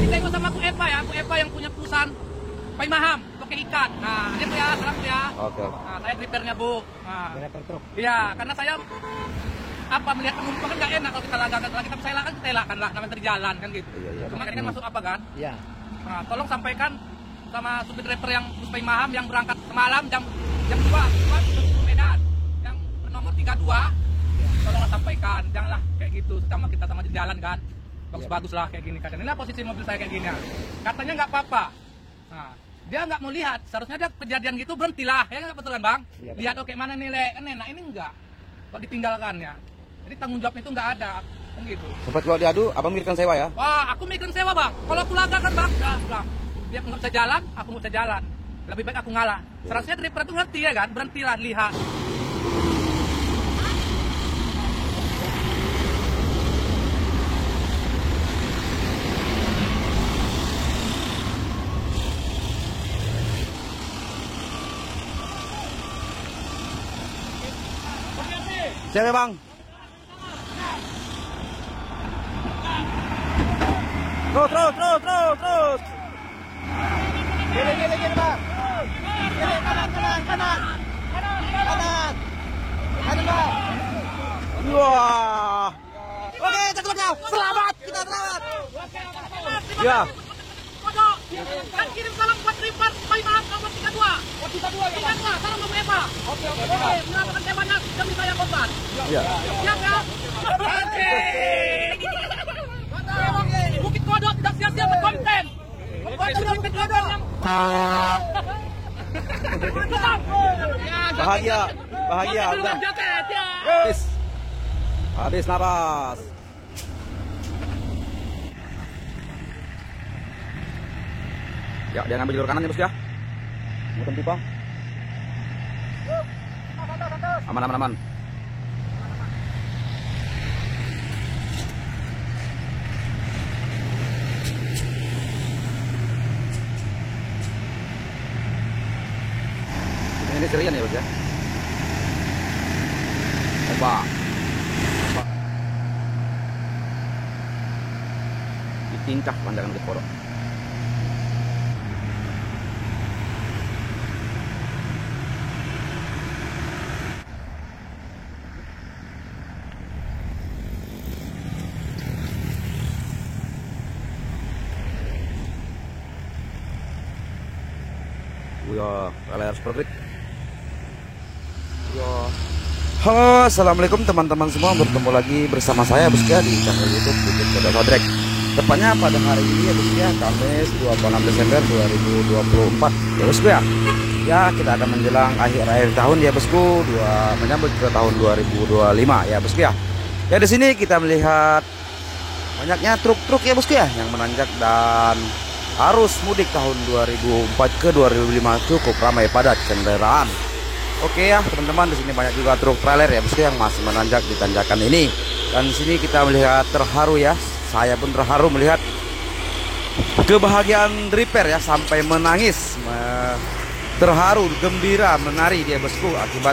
Ditengok sama Bu Eva ya, Bu Eva yang punya perusahaan Pai Maham, pakai ikan. Nah, dia tuh ya, salam tuh ya. Oke. Nah, saya drivernya Bu. Nah, Driver truk. iya, karena saya melihat penumpang kan nggak enak kalau kita lagi tapi saya kan kita elakkan lah namanya terjalan kan gitu. Iya. Cuma ini kan masuk apa kan? Iya. Nah, tolong sampaikan sama supir driver yang Pai Maham yang berangkat semalam jam 2 Medan yang bernomor 32. Tolonglah sampaikan, janganlah kayak gitu sama kita sama di jalan kan. Bagus-bagus lah kayak gini kan. Inilah posisi mobil saya kayak gini. Katanya nggak apa-apa. Nah, dia nggak mau lihat. Seharusnya dia kejadian gitu berhentilah. Ya nggak betul kan bang? Iya, Lihat oke mana nih le. Nah ini enggak. Kok ditinggalkan ya. Jadi tanggung jawab itu nggak ada. Kan gitu. Sempat kalau diadu, abang mikirkan sewa ya? Wah aku mikirin sewa bang. Kalau aku laga kan bang. Bang. Dia nggak bisa jalan, aku nggak bisa jalan. Lebih baik aku ngalah. Seharusnya driver itu ngerti ya kan. Berhentilah lihat. Siap ya bang? Terus. Gini bang. Gini kanan. Kanan bang. Wah. Oke, cakepnya. Selamat, kita selamat. Ya. Kodok, kan kirim salam buat driver Pai Maham nomor 32. 32, salam sama Eva. Oke, mendapatkan sewanya demi saya korban. Iya. Siap ya? Oke. Bukit Kodok tidak sia-sia berkonten. Membuat bukit Kodok yang Bahagia udah. jaket ya. Habis napas. Ya, jangan ambil jalur kanan ya bos ya. Muter pipa. Aman. Ini serian ya bos ya. Opa. Ditingkah pandangan ke porok. Ya, layar seperti ya. Halo, assalamualaikum teman-teman semua. Bertemu lagi bersama saya bosku di channel YouTube Bukit Kodok Kodrek. Tepatnya pada hari ini ya bosku ya, Kamis 26 Desember 2024 ya bosku ya. Ya, kita akan menjelang akhir tahun ya bosku, menyambut ke tahun 2025 ya bosku ya. Ya di sini kita melihat banyaknya truk-truk ya bosku ya yang menanjak dan arus mudik tahun 2004 ke 2005 cukup ramai padat kendaraan. Oke ya teman-teman, di sini banyak juga truk trailer ya bosku yang masih menanjak di tanjakan ini. Dan di sini kita melihat terharu ya. Saya pun terharu melihat kebahagiaan driver ya sampai menangis, terharu, gembira, menari dia bosku akibat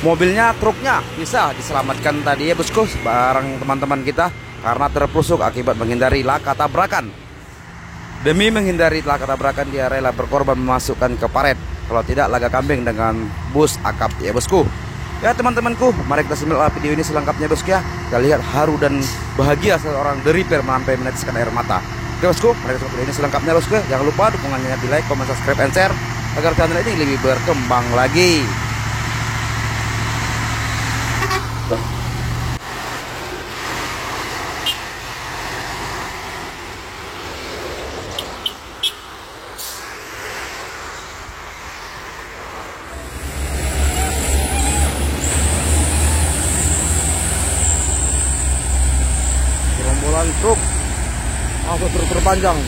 mobilnya, truknya bisa diselamatkan tadi ya bosku bareng teman-teman kita karena terpusuk akibat menghindari laka tabrakan. Demi menghindari laka tabrakan dia rela berkorban memasukkan ke paret. Kalau tidak laga kambing dengan bus akap ya bosku. Ya teman-temanku, mari kita simak video ini selengkapnya bosku ya. Kita lihat haru dan bahagia seorang driver sampai meneteskan air mata. Oke bosku, mari kita simak video ini selengkapnya bosku. Jangan lupa dukungannya di like, comment, subscribe, and share agar channel ini lebih berkembang lagi. Truk masuk truk terpanjang.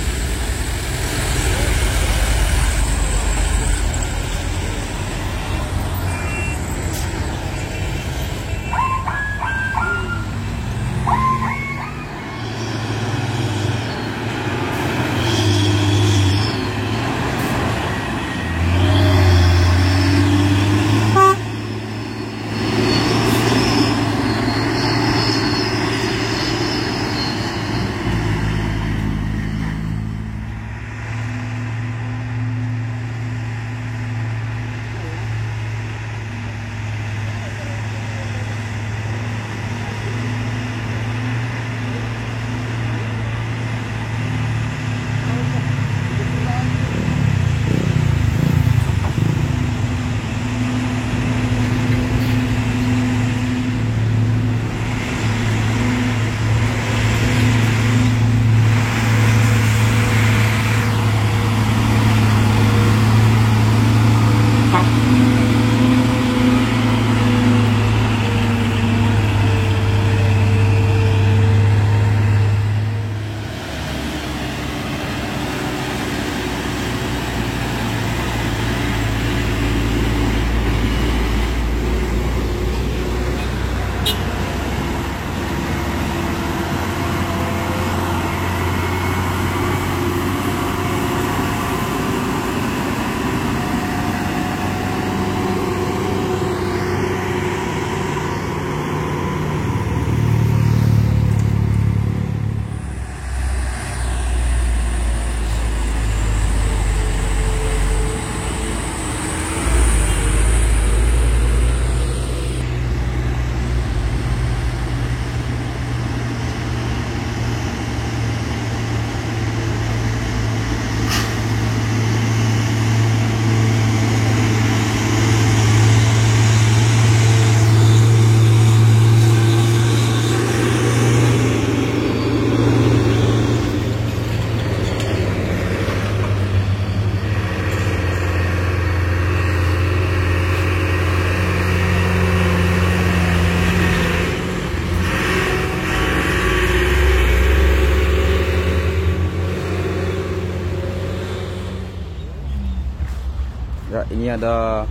ini ada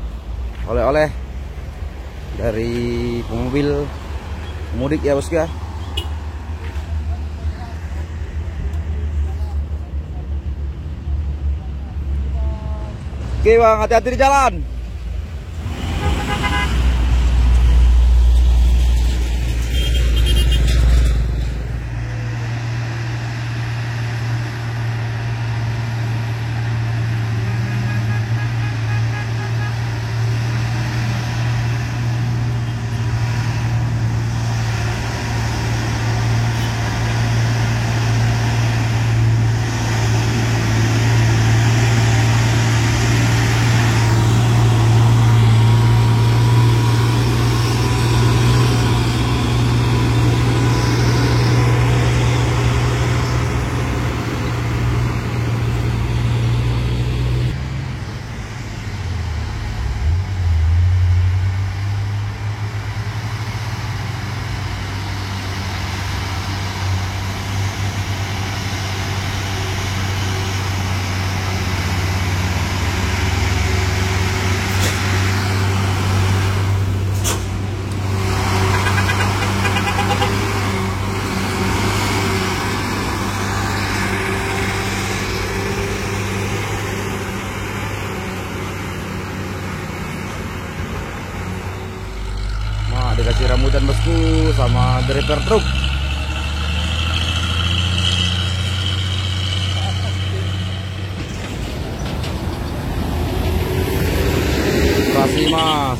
oleh-oleh dari pemobil pemudik ya bosku ya. Oke bang, hati-hati di jalan. Dikasih rambutan bosku sama driver truk. Terima kasih mas.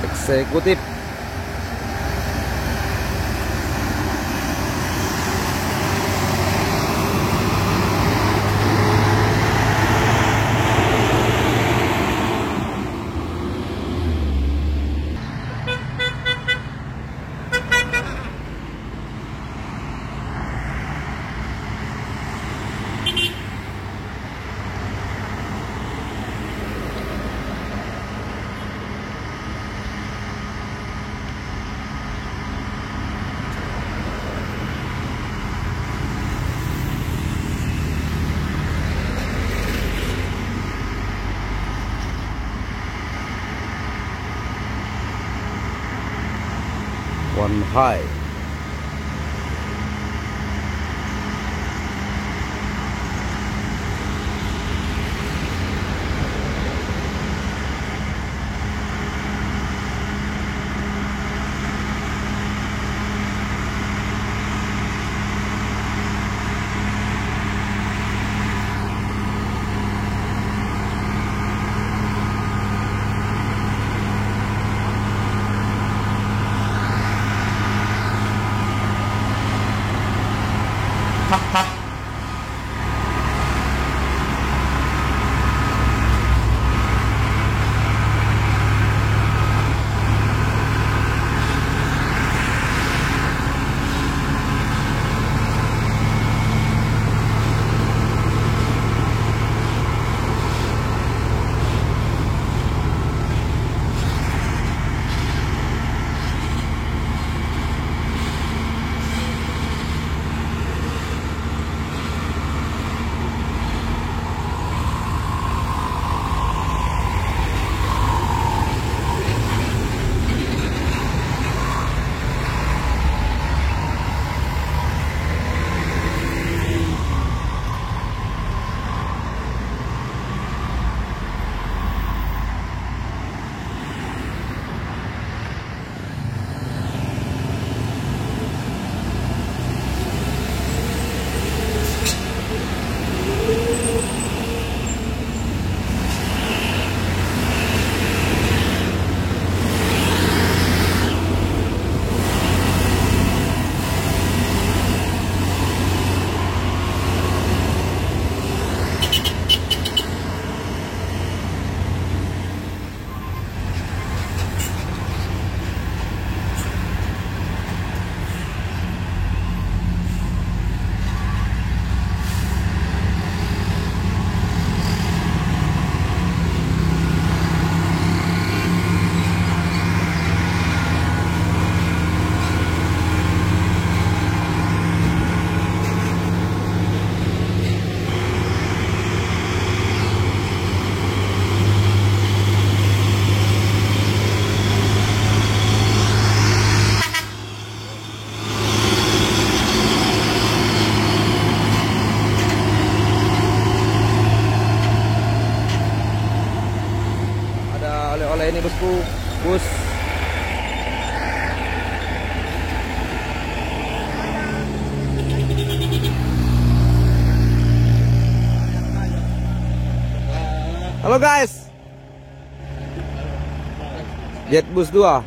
Eksekutif. One high. ini bosku, bus. Halo guys, Jet Bus 2.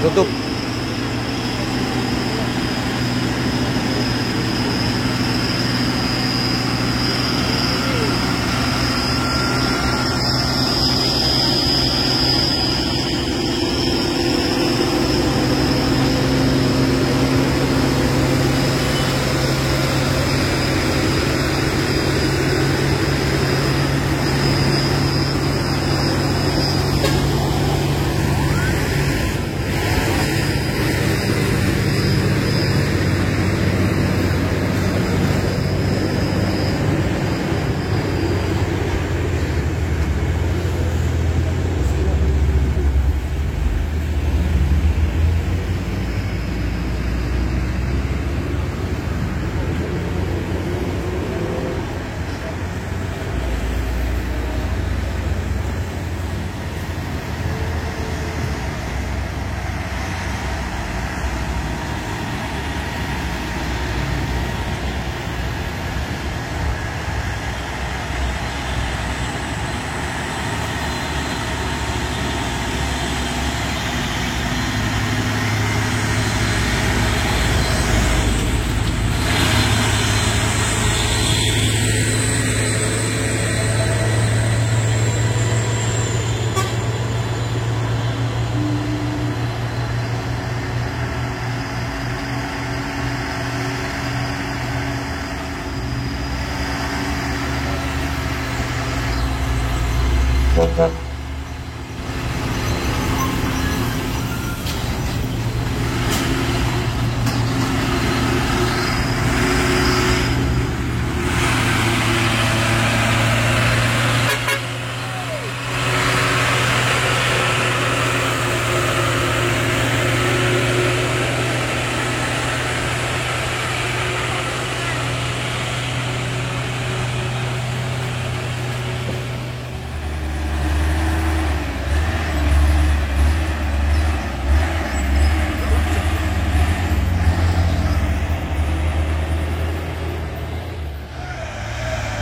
Tutup.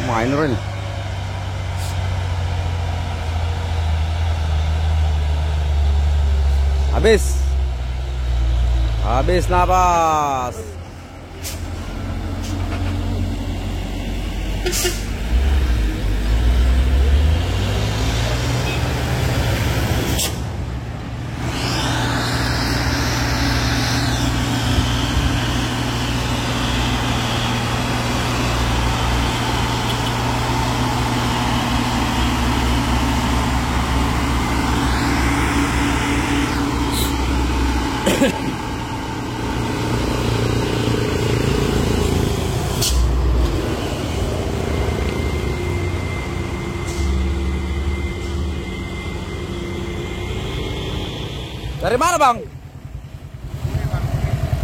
Main Ren. Habis napas. Dari mana bang?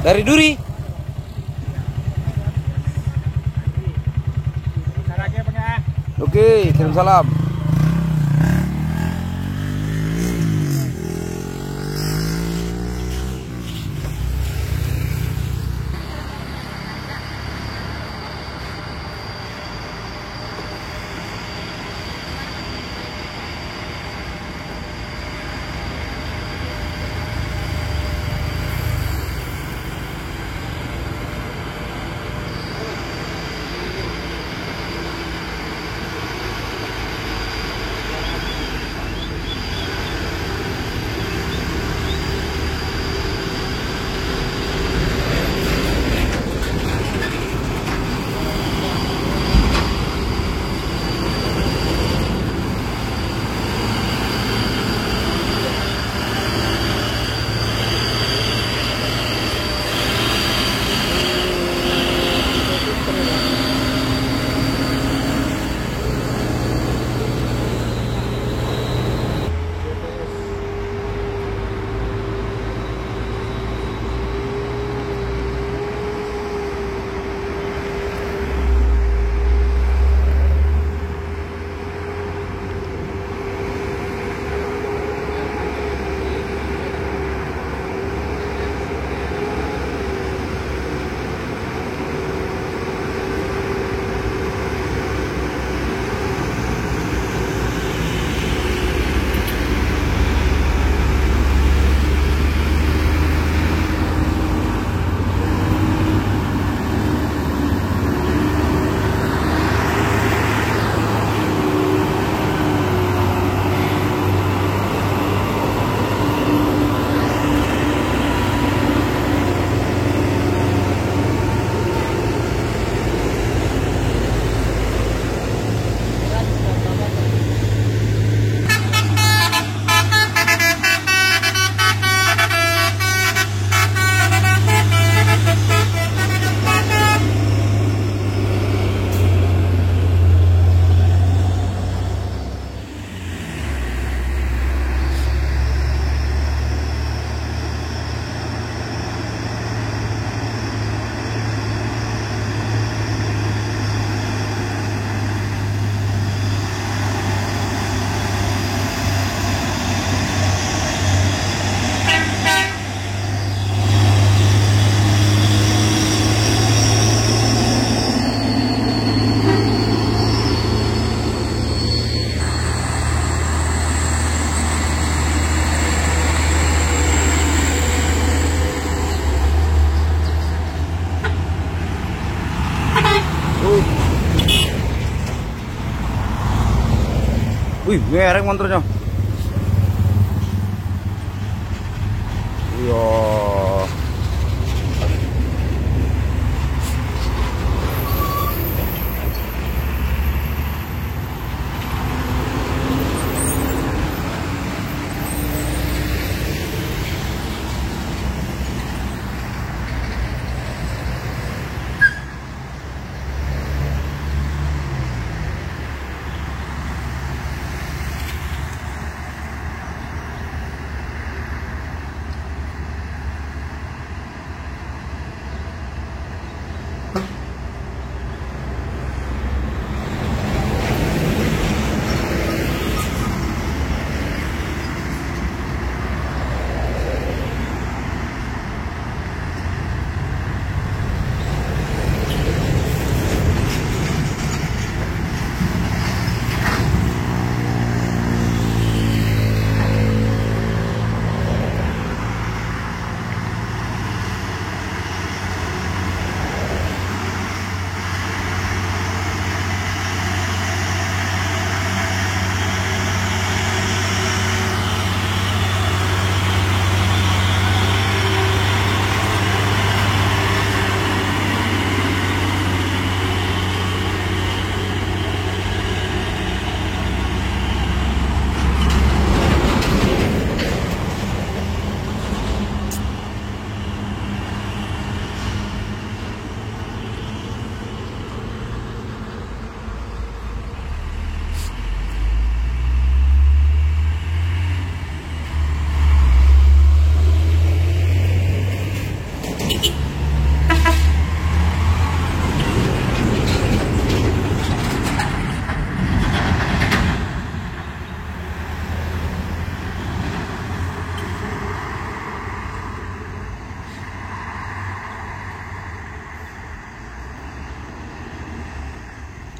Dari Duri. Oke, kirim salam. Wih, ngereng motornya. Iya.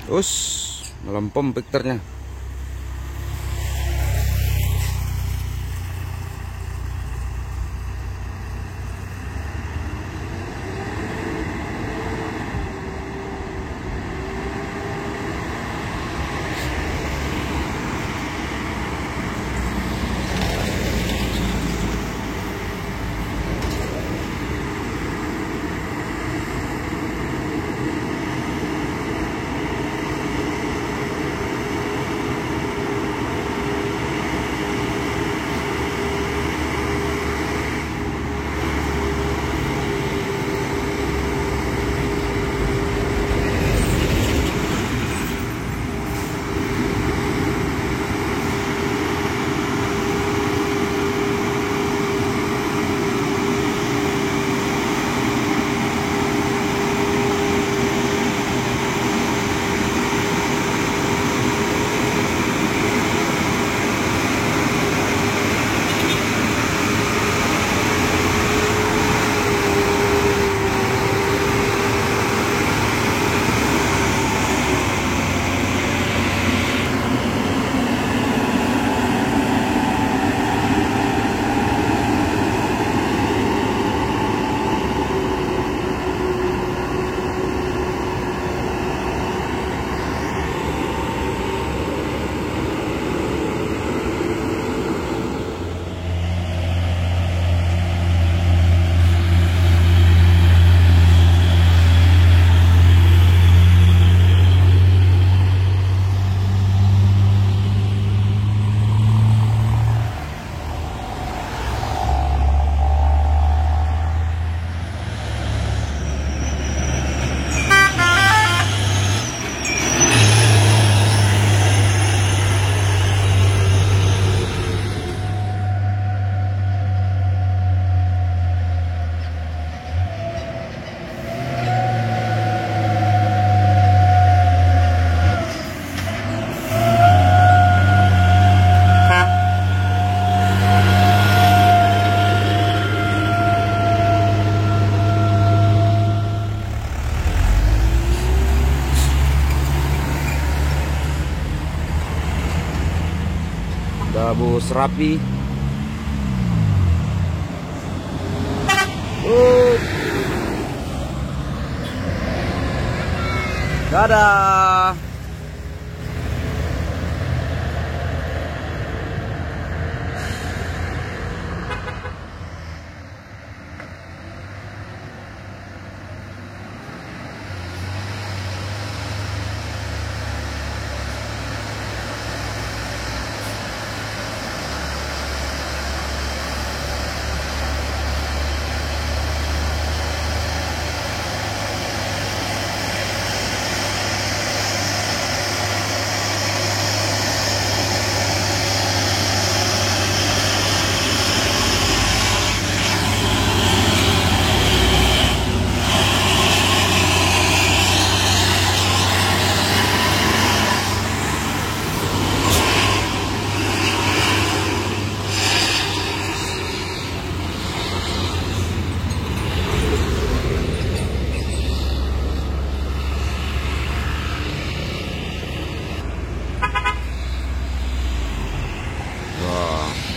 Us, melempem pikternya. Udah rapi. Dadah.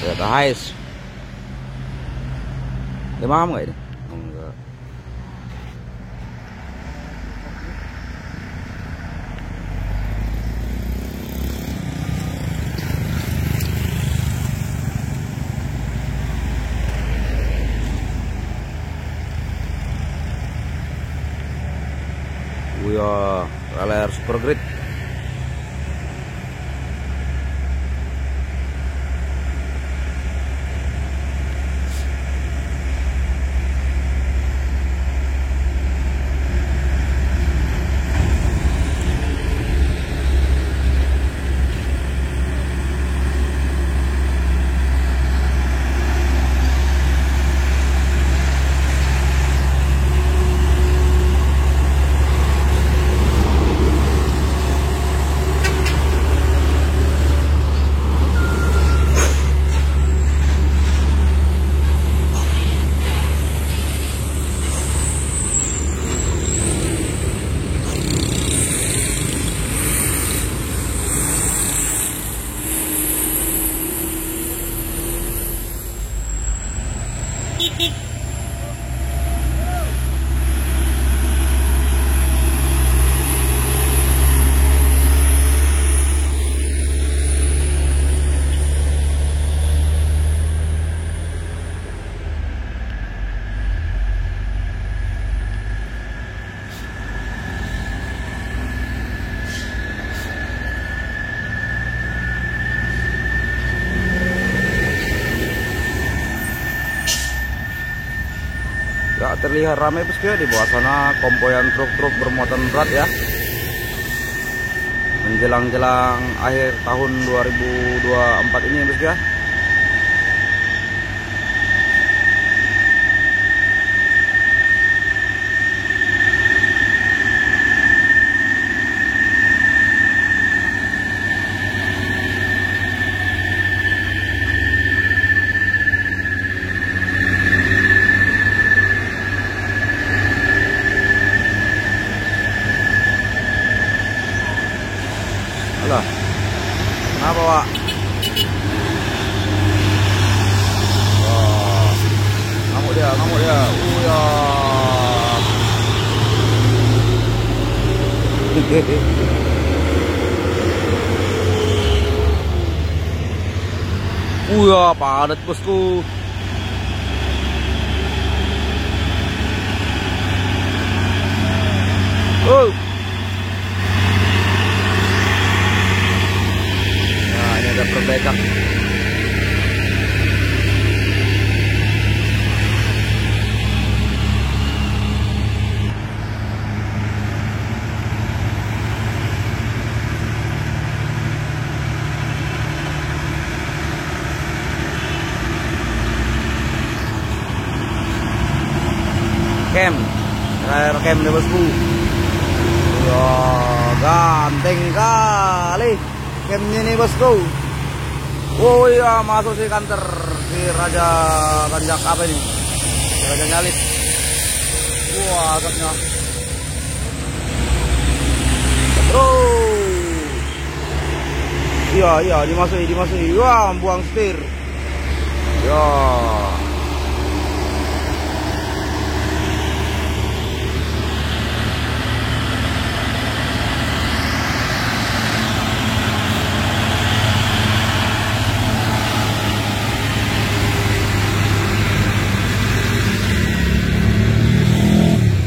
Lihat Ais. Dia paham nggak ini? Oh, enggak. Wih, layar super grid. Ya, terlihat ramai bosku ya di bawah sana kompoyan truk-truk bermuatan berat ya. Menjelang-jelang akhir tahun 2024 ini bosku ya. Alah, kenapa Pak? Wah, ngamuk dia, ngamuk dia. Ya. Ya, padat bosku. Oh. Nah, ini ada perbaikan. Cam, terakhir cam deh bosku. Ya, ganteng kali camnya nih bosku. Oh iya, masuk si kantor si Raja Tanjak apa ini? Si Raja Nyalit. Wah, asapnya. Oh, iya, dimasuki. Wah, buang setir. Ya.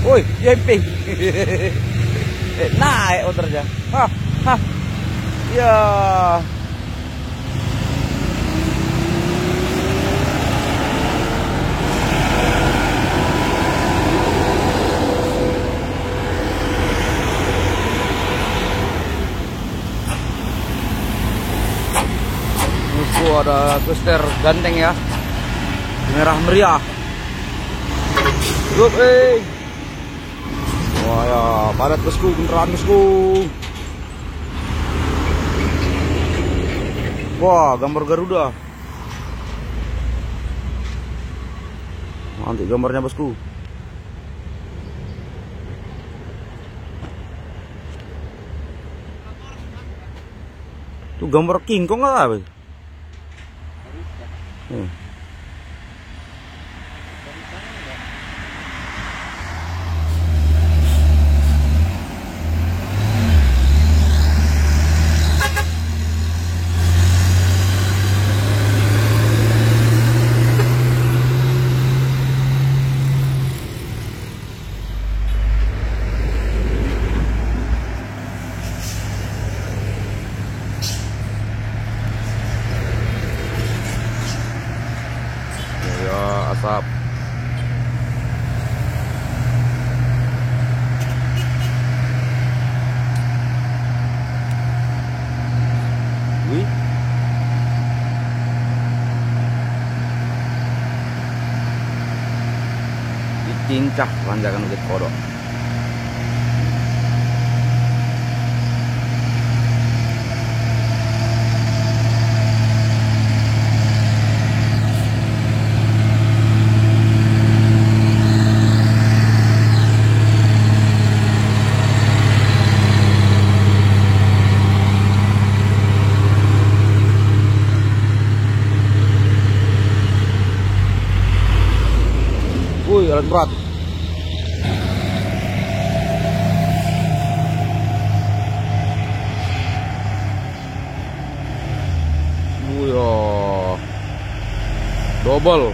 Woi, jemping. Naik motornya. Hah. Ya. Musuh ada Guster ganteng ya. Merah meriah. Yup, wah ya, padat bosku, beneran bosku. Wah, gambar Garuda. Nanti gambarnya bosku. Tuh gambar King Kong nggak apa? Asap. Wih. Dicincah panjangan ukit kodok. jalan berat. Buyo. Double.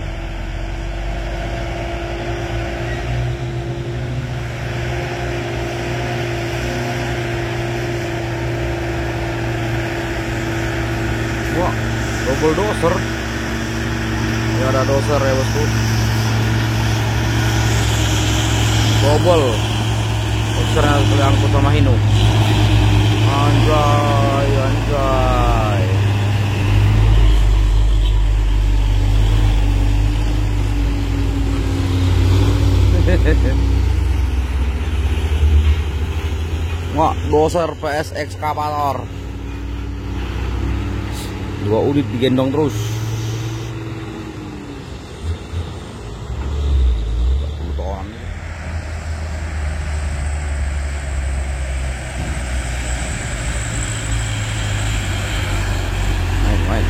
Wah, double doser. Ya ada doser ya bosku. Double. Dosernya diangkut sama Hino. Anjay, anjay. Wah, doser PS ekskavator. 2 unit digendong terus. Main.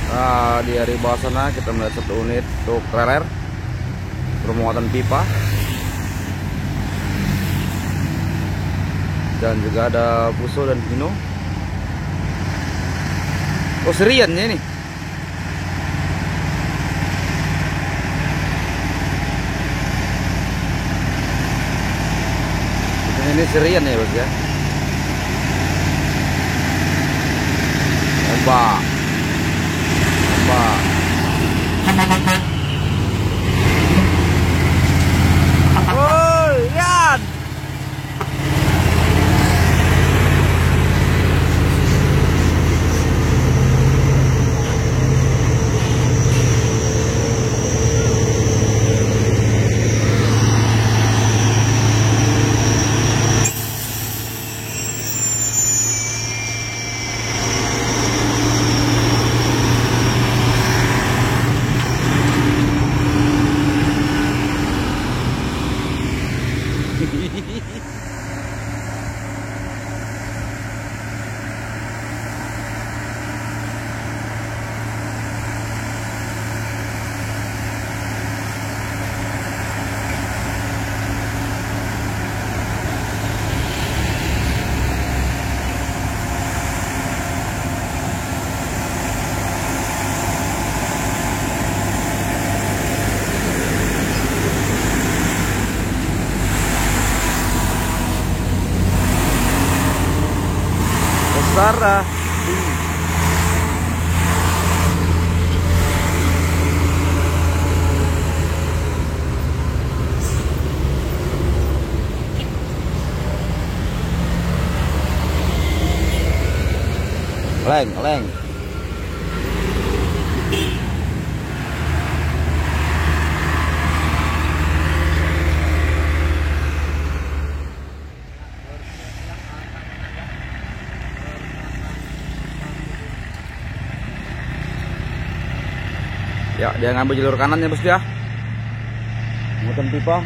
Nah, di hari bawah sana kita melihat 1 unit truk trailer bermuatan pipa. Dan juga ada Puso dan Hino. Oh, seriannya ini. Ini serian ya bos ya. Ombak. Woi, lihat. Sarah. Leng. Ya, dia ngambil jalur kanan ya bos ya. Muatan pipa.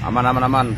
Aman. Bang.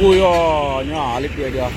Wuyo, nyalip dia.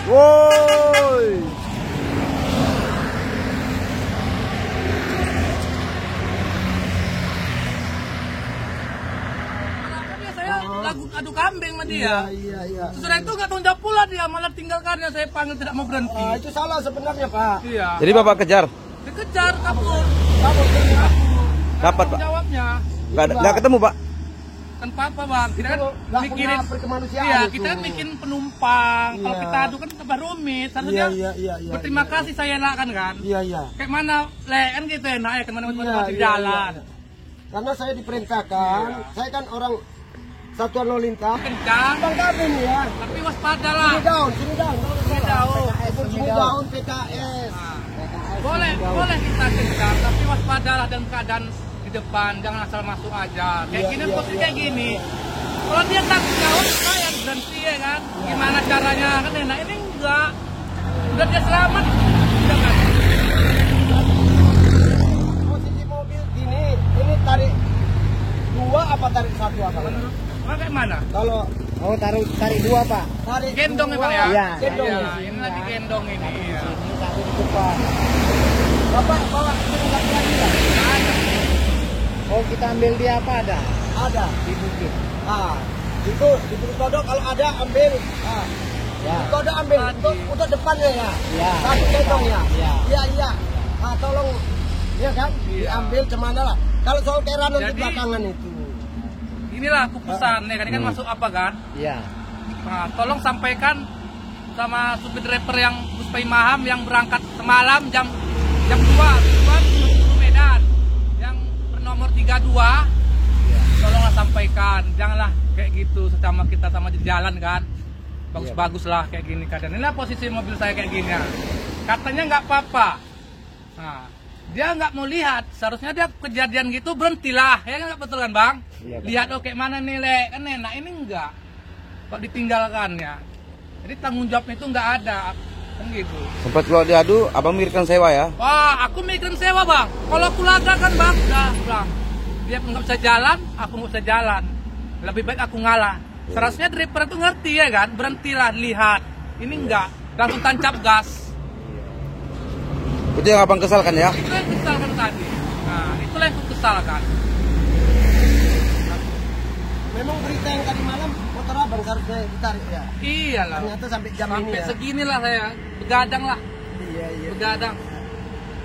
Woi. Saya lagu adu kambing sama dia. Iya. Setelah itu nggak tanggung jawab pula dia, malah tinggalkannya. Saya panggil tidak mau berhenti. Itu salah sebenarnya, Pak. Iya. Jadi Bapak kejar? Dikejar, kabur. Dapat, Pak? Jawabnya Nggak ketemu, Pak? kan apa bang? Kita kan Nggak mikirin punya perkemanusiaan iya, itu. kita kan bikin penumpang. Kalau Iya. kita adu kan tambah rumit. Seharusnya Iya. berterima kasih saya enakan kan. Iya. Kayak mana le kan gitu enak ya kemana mana masih jalan. Karena saya diperintahkan, saya kan orang satuan lalu lintas. Kencang, Bang Kabin ya. tapi waspada lah. Sini daun. Sini daun. Sini daun PKS. Boleh kita kencang, tapi waspadalah dalam keadaan di depan, jangan asal masuk aja. Kayak gini, posisi kayak gini. Kalau dia takut jauh, saya berhenti ya kan. Gimana caranya kan enak, ini enggak. Udah dia selamat, udah kan. Posisi mobil gini, ini tarik dua apa tarik satu apa? Kayak mana? Kalau tarik dua Pak. Tarik Gendong ya dua. bang ya? Iya. Gendong. Iya, ini lagi gendong ini. Iya. Ini satu di depan. Bapak bawa ini lagi ya? Ada. Oh kita ambil dia apa ada? Ada di bukit. Itu di bukit kodok kalau ada ambil. Ya. Kodok ambil untuk depannya ya. Iya. Satu gendong ya. Iya. Tolong ya kan diambil kemana lah. Kalau soal keran nanti Jadi, belakangan itu. Inilah aku pesan ya kan, ini kan masuk apa kan? Iya. Nah, tolong sampaikan sama supir driver yang Puspai Maham yang berangkat semalam jam 2 menuju Medan yang bernomor 32. Tolonglah sampaikan, janganlah kayak gitu sama kita sama di jalan kan. Bagus-bagus lah kayak gini keadaan. Inilah posisi mobil saya kayak gini. Katanya nggak apa-apa. Nah, dia nggak mau lihat. Seharusnya dia kejadian gitu berhentilah. Ya nggak betul kan bang? Iya, Lihat kayak mana nih le, kan enak. Ini enggak. Kok ditinggalkan ya. Jadi tanggung jawabnya itu nggak ada. Kan gitu. Sempat kalau diadu, abang mikirkan sewa ya? Wah, aku mikirin sewa bang. Kalau aku laga kan bang, udah pulang. Dia nggak bisa jalan, aku nggak bisa jalan. Lebih baik aku ngalah. Seharusnya driver itu ngerti ya kan, berhentilah lihat. Ini enggak, langsung tancap gas. Itu yang abang kesalkan ya? Itu yang kesalkan tadi. Nah, itulah yang aku kesalkan. Memang berita yang tadi malam motor abang seharusnya ditarik ya. Iyalah. Ternyata sampai jam ini Sampai ya. seginilah saya begadang lah, Iya. begadang.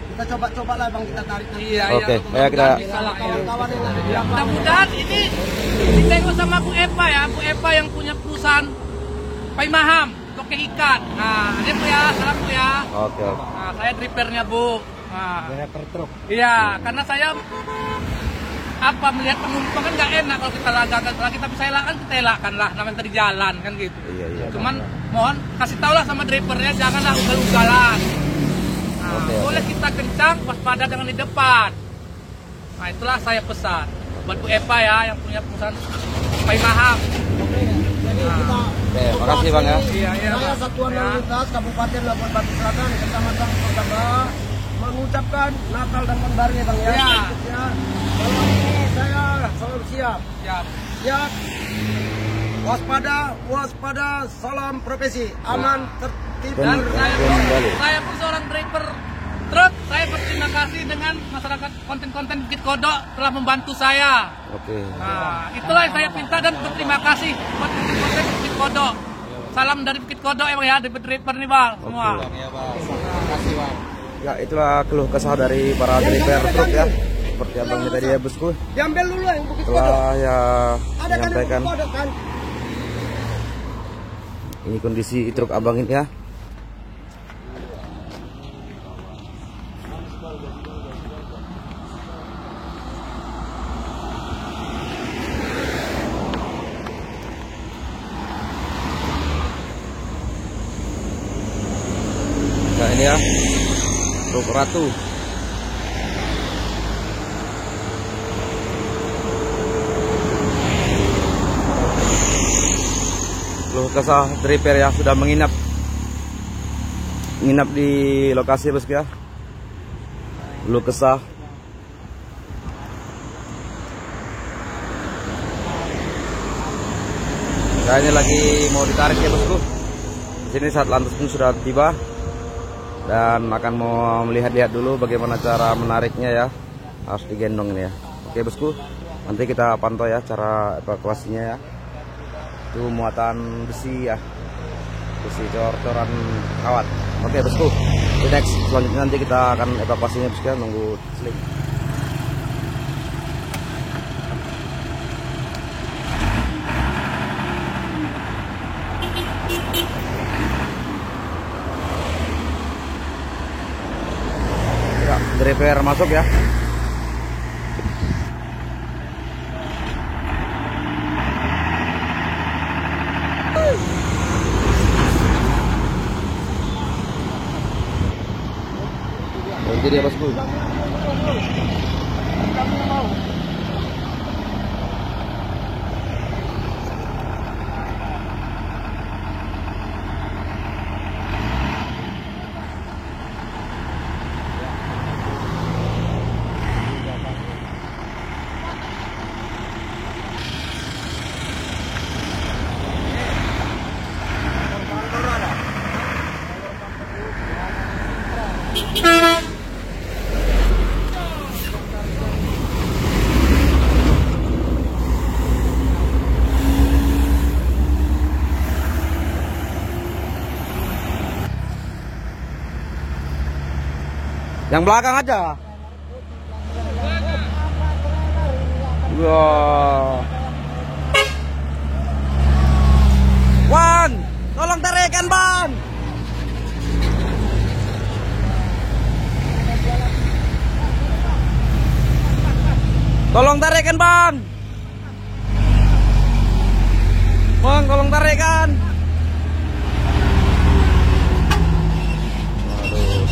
Kita coba lah bang kita tarik nanti. Iya, Oke, iya. ya kita- Bisa lah, ya. Kawan-kawan yang ada di Ya, belakang. mudah-mudahan ini ditengok sama Bu Eva ya, Bu Eva yang punya perusahaan Pai Maham, toke ikan. Nah, ini Bu ya, salam Bu ya. Oke. Nah, saya drivernya Bu. Nah, Driver truk. iya, karena saya melihat penumpang kan nggak enak kalau kita lagakan. Kalau kita bisa elakkan, kita elakkan lah, namanya tadi jalan kan gitu. Iya. Cuman mohon kasih tahu lah sama drivernya, janganlah ugal-ugalan. Nah, Oke. boleh kita kencang, waspada dengan di depan. Nah, itulah saya pesan buat Bu Eva ya, yang punya perusahaan Pai Maham. Oke. Jadi Jadi kita Oke, makasih Bang ya. Iya, iya, saya Bang. Satuan Ya. Lalu Lintas Kabupaten Labuan Batu Selatan Kecamatan Kota mengucapkan Natal dan Tahun Baru ya Bang ya. Iya. Ya. Kalau ini saya selalu siap. Siap. Siap. Waspada, waspada, salam profesi, aman, tertib, Dan Kembali. saya pun seorang driver truk. Saya berterima kasih dengan masyarakat konten-konten Bukit Kodok telah membantu saya. Oke. Nah, itulah yang saya minta dan berterima kasih buat konten Bukit Kodok. Salam dari Bukit Kodok ya Bang ya, dari driver nih Bang semua. Ya, itulah keluh kesah dari para driver truk ya. Seperti abang ini tadi ya bosku. diambil dulu yang Bukit Kodok. Telah ya Ada kan yang menyampaikan Bukit Kodok kan? ini kondisi truk abang ini ya. Nah ini ya truk Ratu. Keluh kesah driver yang sudah menginap di lokasi bosku ya. Keluh kesah. Nah, ini lagi mau ditarik ya bosku. Di sini saat lantas pun sudah tiba dan akan mau melihat-lihat dulu bagaimana cara menariknya ya. Harus digendong ini ya. Oke bosku, nanti kita pantau ya cara evakuasinya ya. Itu muatan besi ya, besi cor-coran kawat. Oke bosku, di next selanjutnya nanti kita akan evakuasinya bosku ya, nunggu sling. Ya, driver masuk ya. Berhenti dia bosku. Yang belakang aja. Wah. Wan, tolong tarikan ban. Tolong tarikan ban. Bang, tolong tarikan. Aduh.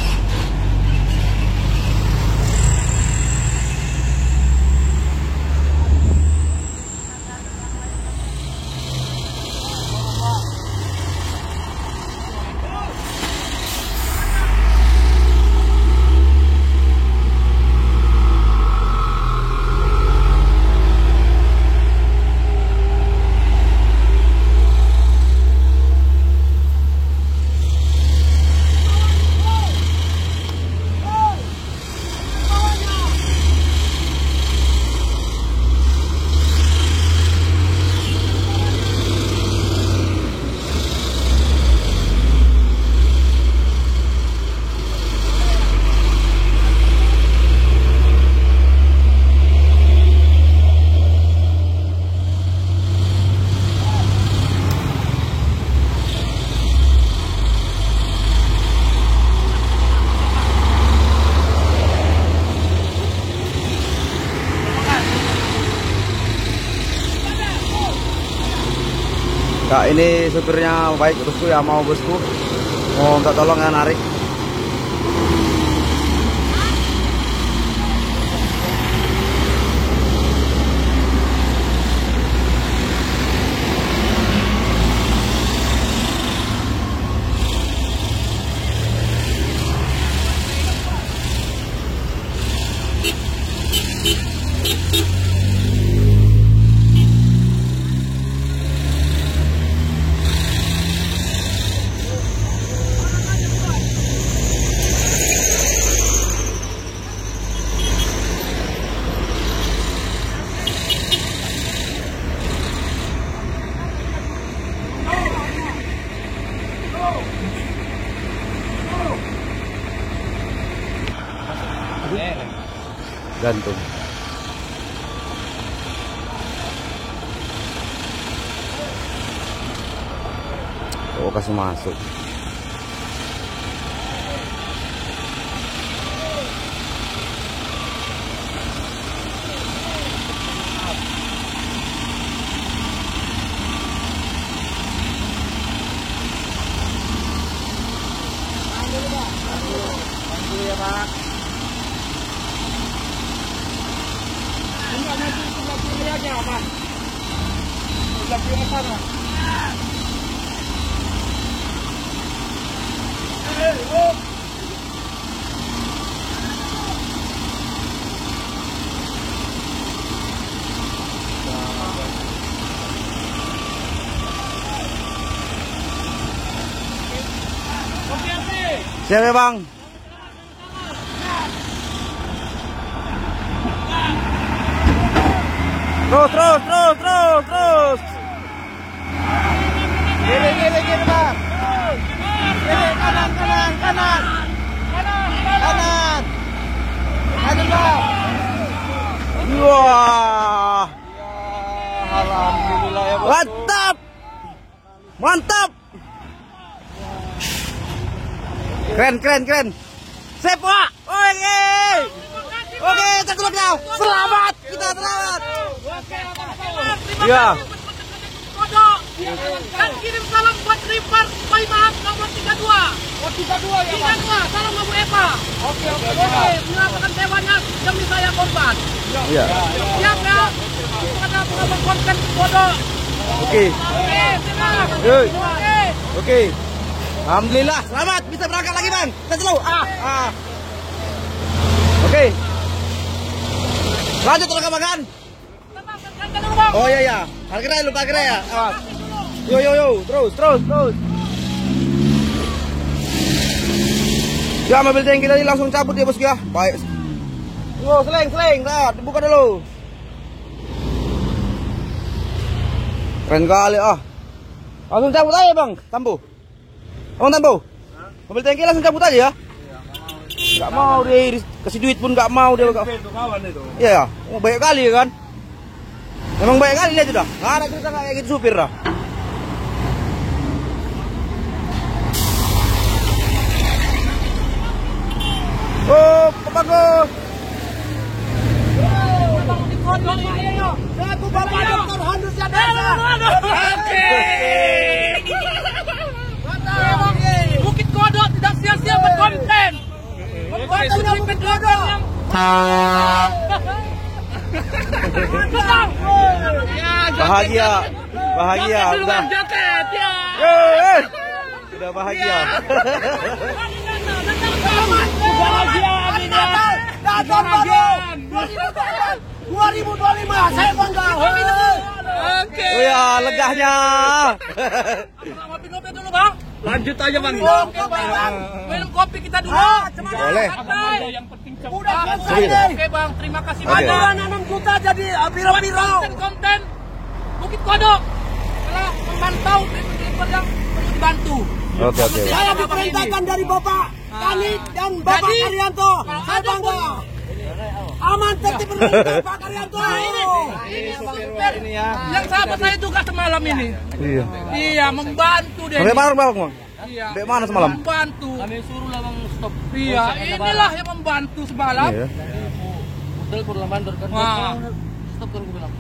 Kak, ini supirnya baik bosku ya, mau bosku mau minta tolong ya narik. Gantung. Oh, kasih masuk. Ya, Pak. Ini sebelah kiri aja, Pak. Sebelah kiri sana. Siap ya, Bang? Terus. Kiri, Pak. Kiri, kanan. Kanan, Pak. Wah, Alhamdulillah ya, Bos. mantap. Keren. Sip, Pak. Oke, cakep ya. Selamat. Iya. Dan kirim salam buat Ripar Supaya Maham nomor 32. Oh, 32 ya, Pak. 32, salam Abu Eva. Oke. Mengatakan dewannya demi saya korban. Iya. Siap ya? Pada pengabar konten bodoh. Oke. Siap. Yuk. Oke. Alhamdulillah, selamat bisa berangkat lagi, Bang. Kita selalu. Oke. Lanjut rekaman. Oh iya. Parkirnya lupa ya. Yo. Terus. Ya, mobil tanki tadi langsung cabut ya, Bos ya. Baik. Oh, seleng. Nah, dibuka dulu. Keren kali Langsung cabut aja, Bang. Tambu. Mobil tanki langsung cabut aja ya. Nggak mau dia kasih duit pun nggak mau dia. Iya, banyak kali kan. Memang banyak kali lihat sudah. Nggak ada cerita kayak gitu supir dah. Oh, bagus. Aku Bapak Dokter Handus ya, Desa. Bukit Kodok tidak sia-sia berkonten. Konten Bukit Kodok. Bahagia udah. Udah bahagia. Datang 2025 saya bangga. Oke. Oh ya, legahnya. Ngopi-ngopi dulu, Bang. Lanjut aja, Bang. Oke, Bang. Minum kopi kita dulu. Boleh. Yang penting Udah Oke. selesai. Oke, Bang. Terima kasih Oke. banyak. Ada 6 juta jadi biro-biro. Konten Bukit Kodok. Kalau memantau driver yang perlu dibantu. Oke. Saya diperintahkan dari Bapak Kanit dan Bapak Jadi, Karyanto. kalau Saya ada bangga. Aman tertib berperintah Pak Karyanto. Ini supir yang sahabat saya juga semalam ini. Iya. Iya, membantu deh. Sampai mana, Bang? Iya. Sampai mana semalam? Membantu. kami suruh lah, Bang, stop. Iya, inilah yang membantu semalam. Iya. Hotel kurang bandar kan. Wah. Stop kan gue bilang.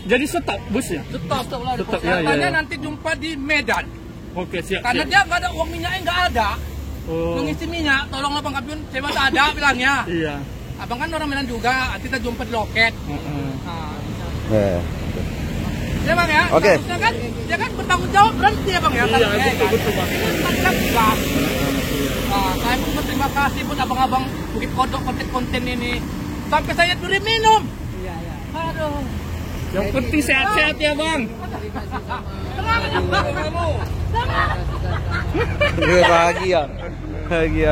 Jadi stop bus ya? Stop lah. Stop. Ya. Katanya nanti jumpa di Medan. Oke, siap. Karena dia nggak ada uang minyaknya, nggak ada. Oh. Mengisi minyak, tolonglah Bang Kapiun, saya tak ada bilangnya. Iya. Abang kan orang Medan juga, kita jumpa di loket. Nah, ya Bang ya. Oke. Harusnya kan, dia kan bertanggung jawab berhenti ya Bang ya. Iya, betul, Bang. Kan jelas. Nah, saya pun berterima kasih buat abang-abang Bukit Kodok konten-konten ini. Sampai saya duri minum. Aduh. Yang penting sehat-sehat ya bang. Bahagia. Bahagia.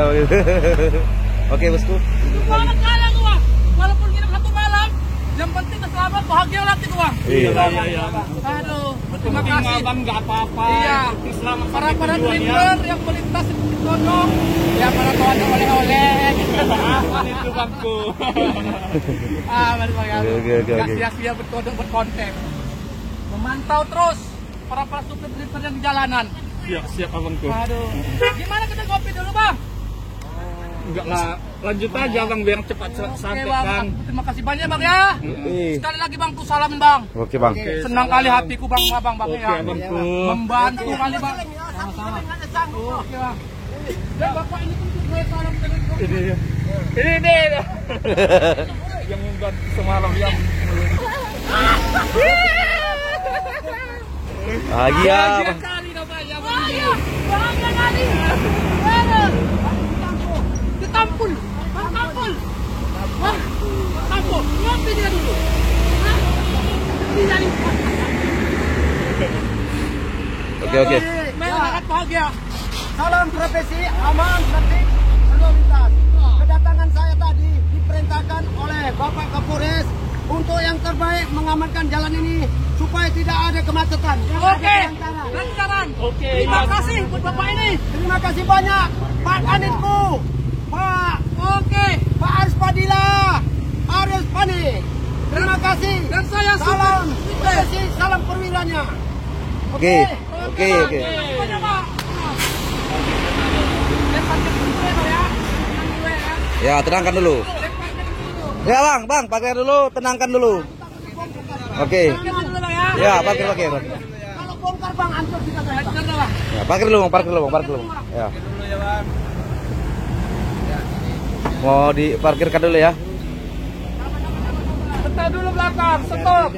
Oke, bosku. Semangat kalian gua. Walaupun kita satu malam, yang penting selamat bahagia nanti gua. Iya. Iya. Aduh, terima Penting kasih. abang nggak apa-apa. Iya. Penting selamat Para sampai tujuan ya. driver yang melintas di Bukit Kodok, ya para kawan yang oleh-oleh. Aman itu bangku. Mari Bang ya. Oke. Nggak sia-sia berkodok berkonten. Memantau terus para supir driver yang di jalanan. Siap abangku. Aduh. Gimana kita kopi dulu Bang? Enggak lah, lanjut aja bang biar cepat sampai Bang. kan. Terima kasih banyak Bang ya. Sekali lagi Bang, ku salamin Bang. Oke, Bang. Senang kali hatiku Bang, Bang Oke ya. abangku. Membantu kali Bang. Sama-sama. Oke Bang. Dan Bapak ini pun gue salam dengan Ini yang membantu semalam yang Bahagia. kali Bapak ya. Bahagia kali. Aduh. Ditampul. Tampul. Wah, tampul. Ngopi dia dulu. Hah? Ini jadi. Oke. Sangat bahagia. Salam profesi, aman, tertib, berlalu lintas. Kedatangan saya tadi diperintahkan oleh Bapak Kapolres untuk yang terbaik mengamankan jalan ini supaya tidak ada kemacetan. Oke. Lancaran. Oke. Terima kasih buat Bapak ini. Terima kasih banyak Pak Kanitku, Pak Oke. Aris Padilla, Aris Pani. Terima kasih. Dan saya Salam supir. profesi, salam perwiranya. Oke. Pokoknya, Pak. Dan parkir dulu ya, Pak, ya. Tenang dulu ya. Ya, tenangkan dulu. Dan parkir dulu. Ya, Bang, parkir dulu, tenangkan dulu. Oke. Parkir dulu lah ya. Ya, parkir. Kalau bongkar Bang, hancur kita saya. Lancar dah, Bang. Ya, parkir dulu, Bang. Ya. Mau diparkirkan dulu ya. Bentar dulu belakang, stop.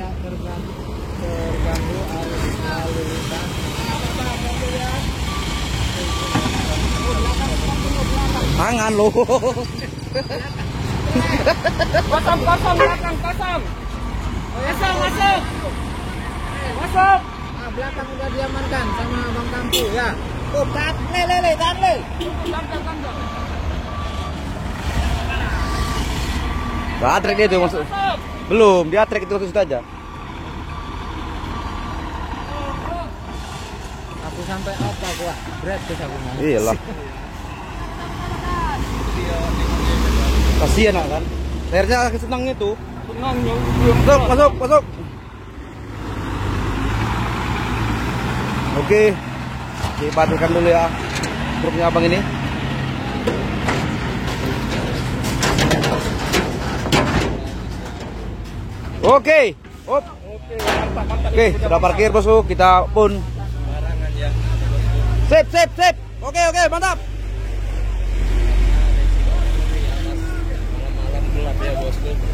Tangan lo. Kosong belakang, kosong. Masuk. Masuk. Belakang udah diamankan sama Bang Kampu ya. Tuh, tahan le. Gak trek dia tuh maksud. Belum, dia trek itu situ aja. Aku sampai apa gua? Berat tuh aku. Iyalah. Kasihan kan. Akhirnya senang itu. tenang ya. Masuk. Oke. Dipadukan dulu ya truknya abang ini. Oke. Oke, sudah parkir bosku. Kita pun. Sip. Oke, mantap.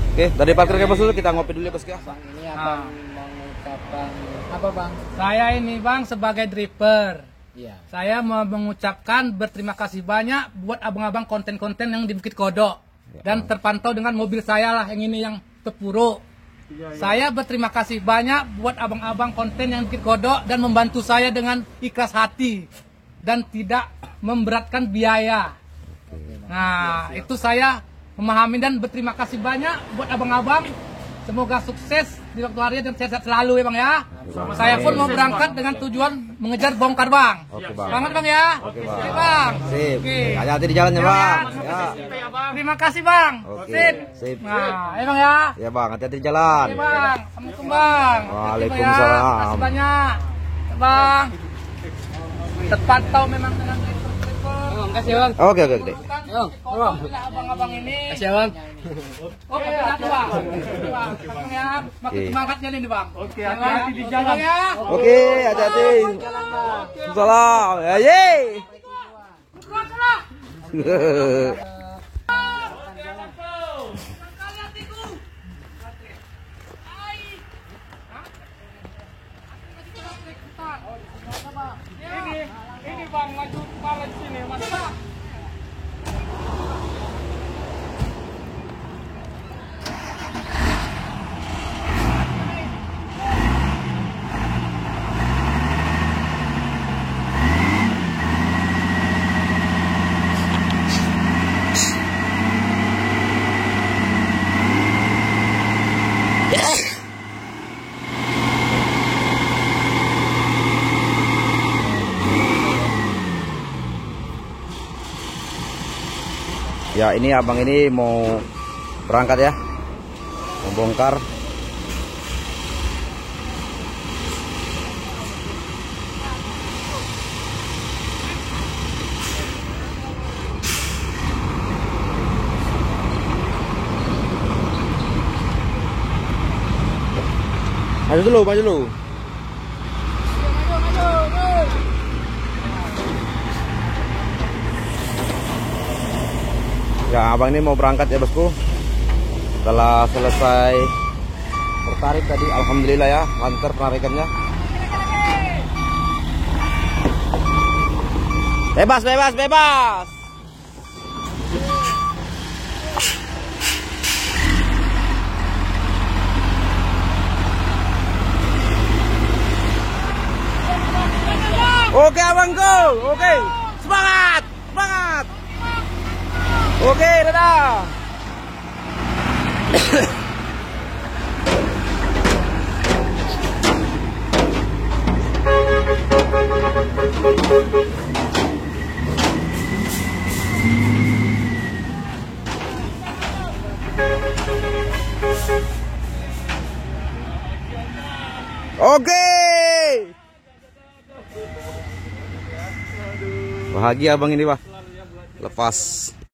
Oke, dari parkir bosku kita ngopi dulu ya bosku ya. Ini akan mengucapkan apa Bang? Saya ini Bang sebagai driver. Iya. Saya mau mengucapkan berterima kasih banyak buat abang-abang konten-konten yang di Bukit Kodok. Dan terpantau dengan mobil saya lah yang ini yang terpuruk. Saya berterima kasih banyak buat abang-abang konten yang di Bukit Kodok dan membantu saya dengan ikhlas hati. Dan tidak memberatkan biaya. Nah, itu saya memahami dan berterima kasih banyak buat abang-abang. Semoga sukses di waktu hari dan sehat selalu ya Bang ya. Saya pun mau berangkat dengan tujuan mengejar bongkar Bang. Oke, Bang. Semangat Bang ya. Oke, Oke, Bang. Bang. Sip. Oke. Hati-hati di jalannya, Bang. Ya. Terima kasih Bang. Oke, sip. Nah, ya Bang ya. Ya, Bang, hati-hati di jalan. Oke Bang. Assalamualaikum Bang. Waalaikumsalam. Terima kasih banyak. Ya, Bang. Terpantau memang dengan driver-driver. Kasih Bang. Oke. Alhamdulillah abang-abang ini. Kasih Bang. Oh, hati-hati Bang. Bang, Bang ya. Makin Oke. semangatnya ini Bang. Oke, hati-hati di jalan. Bang ya. Oke, hati-hati. Salam. Ya, yeay. Ini bang maju kepala di sini mas. Ya, ini abang ini mau berangkat ya, membongkar. Maju dulu, maju dulu. Ya, abang ini mau berangkat ya bosku. Setelah selesai tertarik tadi, alhamdulillah ya, lancar penarikannya. Bebas, bebas, bebas. Oke abangku, oke, semangat, semangat. Oke, dadah. Oke. Bahagia abang ini, Pak. Lepas